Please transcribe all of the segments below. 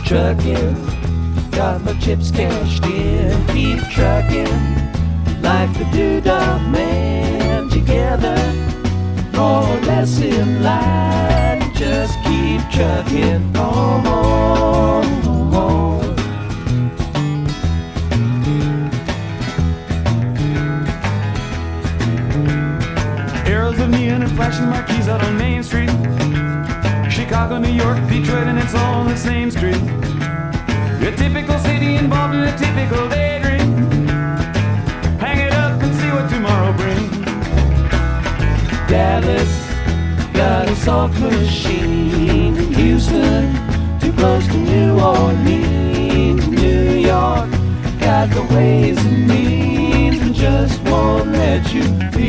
Truckin', got my chips cashed in. Keep truckin' like the doodah man. Together, more or less in line. Just keep truckin' on. Arrows of neon and flashing marquees out on Main Street. Chicago, New York, Detroit, and it's all on the same street. A typical city involved in a typical daydream. Hang it up and see what tomorrow brings. Dallas got a soft machine. Houston, too close to New Orleans. New York got the ways and means and just won't let you be.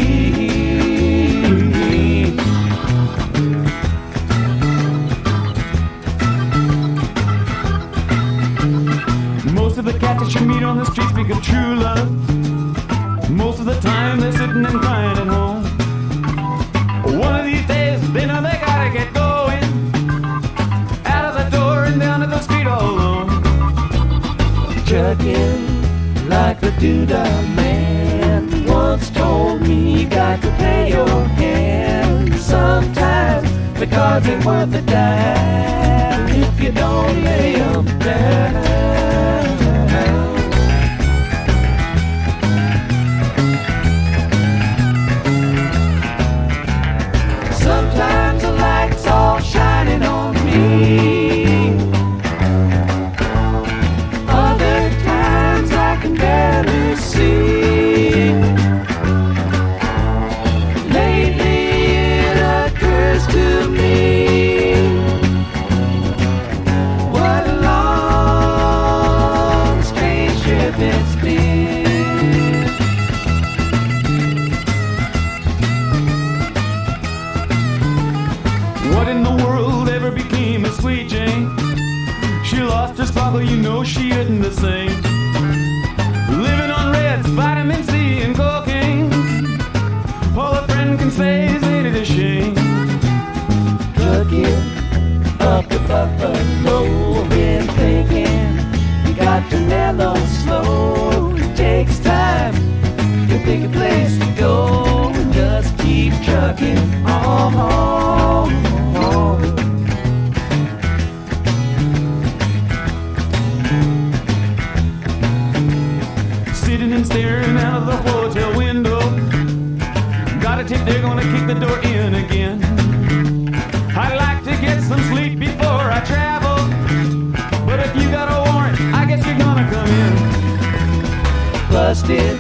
Most of the cats that you meet on the street speak of true love. Most of the time they're sitting and crying at home. One of these days they know they gotta get going. Out of the door and down to the street all alone. Truckin' like the doodah man once told me, you got to play your hand. Sometimes the cards ain't worth a dime if you don't lay 'em down. Sometimes the light's all shining on me. Other times I can barely see. Lately it occurs to me, what a long, strange trip it's been. What in the world ever became of Sweet Jane? She lost her sparkle, you know she isn't the same. Living on reds, vitamin C and cocaine. All a friend can say is ain't it a shame. Truckin' up to Buffalo, been thinking you got to mellow slow. It takes time to pick a place to go and just keep trucking on. Sitting and staring out of the hotel window. Got a tip they're gonna kick the door in again. I'd like to get some sleep before I travel, but if you got a warrant, I guess you're gonna come in. Busted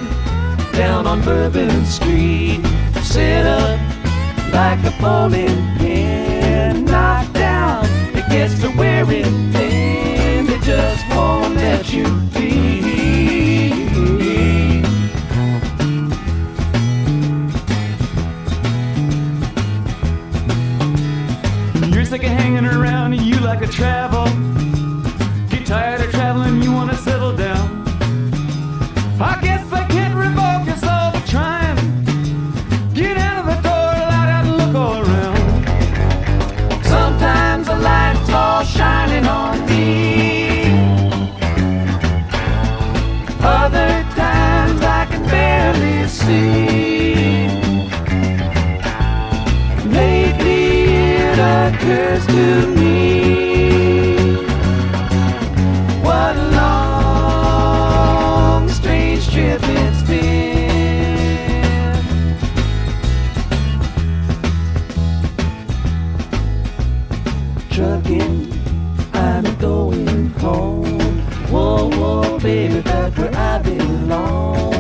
down on Bourbon Street, set up like a bowling pin. Knocked down, it gets to wearing thin. It just won't let you be. You're sick of hanging around and you like to travel. Get tired of traveling, you wanna settle down. I guess I can't revoke your soul for trying. Get out of the door, light out and look all around. Sometimes the light's all shining on me. Other times I can barely see. Lately it occurs to me, what a long, strange trip it's been. Truckin', I'm going home. Whoa, whoa, baby, back where I belong.